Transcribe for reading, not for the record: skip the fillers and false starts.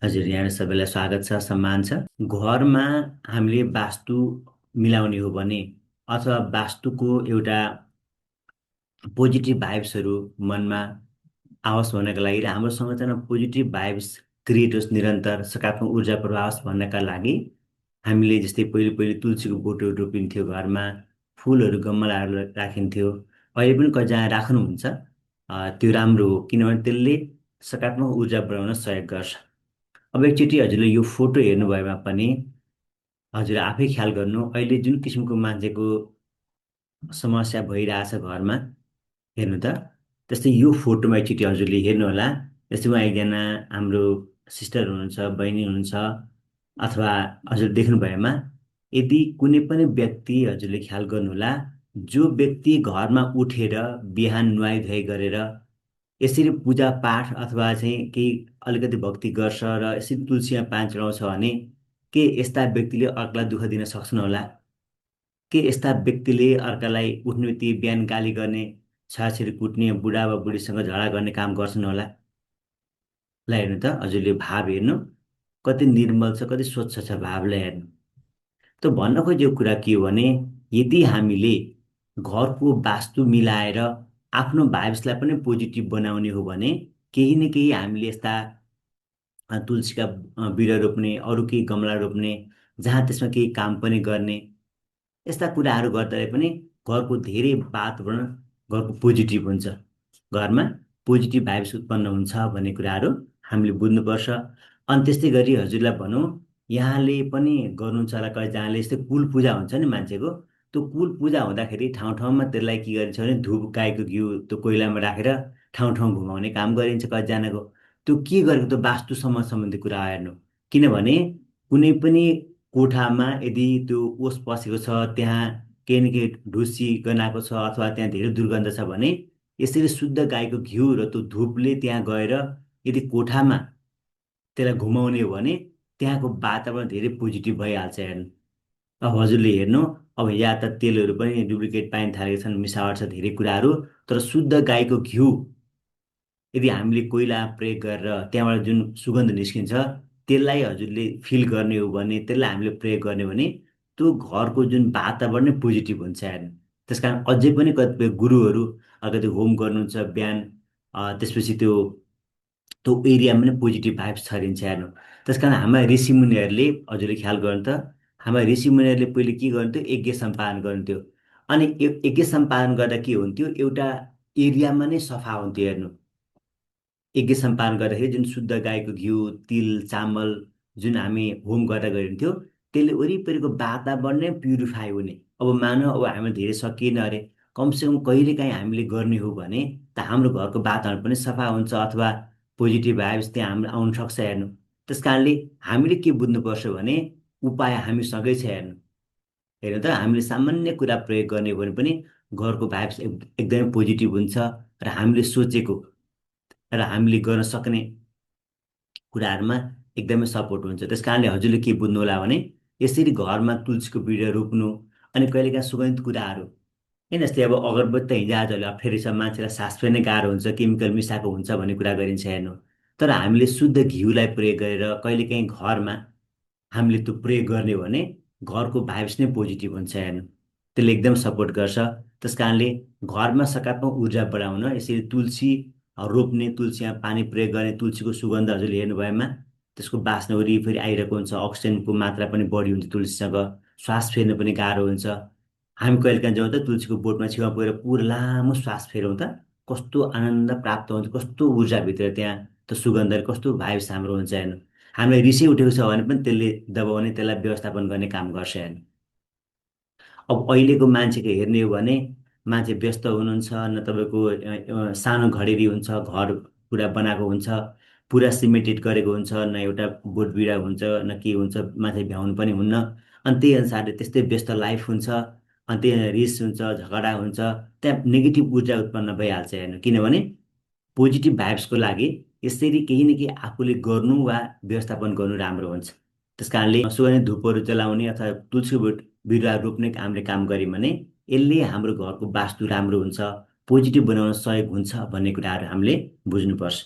हजुर, यहाँ सबैलाई स्वागत छ, सम्मान छ। घरमा हामीले वास्तु मिलाउने हो भने अथवा वास्तुको एउटा पोजिटिभ भाइब्सहरू मनमा आओस् भन्नका लागि र हाम्रो संरचनामा पोजिटिभ भाइब्स क्रिएट होस्, निरन्तर सकारात्मक ऊर्जा प्रवाह होस् भन्नका लागि हामीले जस्तै पहिले पहिले तुलसीको बोटहरू रोपिन्थ्यो, घरमा फुलहरू गमलाहरू राखिन्थ्यो। अहिले पनि कतिजना राख्नुहुन्छ। त्यो राम्रो हो, किनभने त्यसले सकारात्मक ऊर्जा बढाउन सहयोग गर्छ। अब एकचोटि हजुरले यो फोटो हेर्नुभएमा पनि हजुर आफै ख्याल गर्नु, अहिले जुन किसिमको मान्छेको समस्या भइरहेछ घरमा, हेर्नु त। त्यस्तै यो फोटोमा एकचोटि हजुरले हेर्नुहोला। जस्तै उहाँ एकजना हाम्रो सिस्टर हुनुहुन्छ, बहिनी हुनुहुन्छ, अथवा हजुर देख्नु भएमा यदि कुनै पनि व्यक्ति हजुरले ख्याल गर्नुहोला, जो व्यक्ति घरमा उठेर बिहान नुहाइ धुवाइ गरेर यसरी पूजा पाठ अथवा चाहिँ केही अलिकति भक्ति गर्छ र यसरी तुलसीमा पान चढाउँछ भने के यस्ता व्यक्तिले अर्कालाई दुःख दिन सक्छन् होला? के यस्ता व्यक्तिले अर्कालाई उठ्ने बित्तिकै बिहान गाली गर्ने, छाछिरी कुट्ने, बुढा वा बुढीसँग झगडा गर्ने काम गर्छन् होला? ल हेर्नु त, हजुरले भाव हेर्नु, कति निर्मल छ, कति स्वच्छ छ भावलाई हेर्नु। त भन्न खोजेको कुरा के हो भने, यदि हामीले घरको वास्तु मिलाएर आफ्नो भाइब्सलाई पनि पोजिटिभ बनाउने हो भने केही न केही हामीले यस्ता तुलसीका बिरुवा रोप्ने, अरू केही गमला रोप्ने, जहाँ त्यसमा केही काम पनि गर्ने, यस्ता कुराहरू गर्दा पनि घरको धेरै वातावरण घरको पोजिटिभ हुन्छ। घरमा पोजिटिभ भाइब्स उत्पन्न हुन्छ भन्ने कुराहरू हामीले बुझ्नुपर्छ। अनि त्यस्तै गरी हजुरलाई भनौँ, यहाँले पनि गर्नुहुन्छ होला, कतिजनाले यस्तै कुल पूजा हुन्छ नि मान्छेको, त्यो कुल पूजा हुँदाखेरि ठाउँ ठाउँमा त्यसलाई के गरिन्छ भने धुप गाईको घिउ त्यो कोइलामा राखेर ठाउँ ठाउँ घुमाउने काम गरिन्छ कतिजनाको। त्यो के गरेको, त्यो वास्तुसँग सम्बन्धी कुरा हेर्नु। किनभने कुनै पनि कोठामा यदि त्यो ओस पसेको छ, त्यहाँ केही न केही ढुसी गनाएको छ अथवा त्यहाँ धेरै दुर्गन्ध छ भने यसरी शुद्ध गाईको घिउ र त्यो धुपले त्यहाँ गएर यदि कोठामा त्यसलाई घुमाउने हो भने त्यहाँको वातावरण धेरै पोजिटिभ भइहाल्छ। हेर्नु, अब हजुरले हेर्नु, अब या त तेलहरू पनि डुप्लिकेट पाइन थालेका छन्, मिसावट छ धेरै कुराहरू, तर शुद्ध गाईको घिउ यदि हामीले कोइला प्रयोग गरेर त्यहाँबाट जुन सुगन्ध निस्किन्छ त्यसलाई हजुरले फिल गर्ने हो भने, त्यसलाई हामीले प्रयोग गर्ने हो भने त्यो घरको जुन वातावरण नै पोजिटिभ हुन्छ। हेर्नु, त्यस कारण अझै पनि कतिपय गुरुहरू अलिकति होम गर्नुहुन्छ बिहान, त्यसपछि त्यो एरियामा पनि पोजिटिभ भाइब्स छरिन्छ। हेर्नु, त्यस कारण हाम्रा ऋषिमुनिहरूले हजुरले ख्याल गर्नु त, हाम्रा ऋषिमुनिहरूले पहिले के गर्नुहुन्थ्यो, यज्ञ सम्पादन गर्नुहुन्थ्यो। अनि यज्ञ सम्पादन गर्दा के हुन्थ्यो, एउटा एरियामा नै सफा हुन्थ्यो। हेर्नु, यज्ञ सम्पादन गर्दाखेरि जुन शुद्ध गाईको घिउ, तिल, चामल जुन हामी होम गर्दा गरिन्थ्यो, त्यसले वरिपरिको वातावरण नै प्युरिफाई हुने। अब मानव अब हामी धेरै सकिएन अरे, कमसेकम कहिलेकाहीँ हामीले गर्ने हो भने त हाम्रो घरको वातावरण पनि सफा हुन्छ अथवा पोजिटिभ भाइब्स त्यहाँ हाम्रो आउन सक्छ। हेर्नु, त्यस कारणले हामीले के बुझ्नुपर्छ भने उपाय हामीसँगै छ। हेर्नु, हेर्नु त, हामीले सामान्य कुरा प्रयोग गर्ने हो भने पनि घरको भाइब्स एकदमै पोजिटिभ हुन्छ र हामीले सोचेको र हामीले गर्न सक्ने कुराहरूमा एकदमै सपोर्ट हुन्छ। त्यस कारणले हजुरले के बुझ्नु होला भने यसरी घरमा तुलसीको बिरुवा रोप्नु, अनि कहिलेकाहीँ सुगन्धित कुराहरू होइन, जस्तै अब अगरबत्ती त हिजोआजहरूले अप्ठ्यारो छ, मान्छेलाई सास फेर्ने गाह्रो हुन्छ, केमिकल मिसाएको हुन्छ भन्ने कुरा गरिन्छ। हेर्नु, तर हामीले शुद्ध घिउलाई प्रयोग गरेर कहिलेकाहीँ घरमा हामीले त्यो प्रयोग गर्ने हो भने घरको भाइब्स नै पोजिटिभ हुन्छ। हेर्नु, त्यसले एकदम सपोर्ट गर्छ। त्यस कारणले घरमा सकारात्मक ऊर्जा बढाउन यसरी तुलसी रोप्ने, तुलसीमा पानी प्रयोग गर्ने, तुलसीको सुगन्ध हजुरले हेर्नुभएमा त्यसको बास्ना वरिपरि आइरहेको हुन्छ, अक्सिजनको मात्रा पनि बढी हुन्छ तुलसीसँग, श्वास फेर्न पनि गाह्रो हुन्छ। हामी कहिलेकाहीँ जाउँ त तुलसीको बोटमा छेउमा पुगेर पुरा लामो श्वास फेरौँ त, कस्तो आनन्द प्राप्त हुन्छ, कस्तो ऊर्जाभित्र त्यहाँ त्यो सुगन्धले कस्तो भाइब्स हाम्रो हुन्छ। हेर्नु, हामीलाई रिसै उठेको छ भने पनि त्यसले दबाउने, त्यसलाई व्यवस्थापन गर्ने काम गर्छ। हेर्नु, अब अहिलेको मान्छेको हेर्ने हो भने मान्छे व्यस्त हुनुहुन्छ, न तपाईँको सानो घडेरी हुन्छ, घर पुरा बनाएको हुन्छ, पुरा सिमेन्टेड गरेको हुन्छ, न एउटा बोट बिरुवा हुन्छ, न के हुन्छ, मान्छे भ्याउनु पनि हुन्न। अनि त्यही अनुसारले त्यस्तै व्यस्त लाइफ हुन्छ, अनि त्यही रिस हुन्छ, झगडा हुन्छ, त्यहाँ नेगेटिभ ऊर्जा उत्पन्न भइहाल्छ। हेर्नु, किनभने पोजिटिभ भाइब्सको लागि यसरी केही न केही आफूले गर्नु वा व्यवस्थापन गर्नु राम्रो हुन्छ। त्यस कारणले सुगन्धित धुपहरू जलाउने अथवा तुलसी बिरुवा रोप्ने हामीले काम गऱ्यौँ भने यसले हाम्रो घरको वास्तु राम्रो हुन्छ, पोजिटिभ बनाउन सहयोग हुन्छ भन्ने कुराहरू हामीले बुझ्नुपर्छ।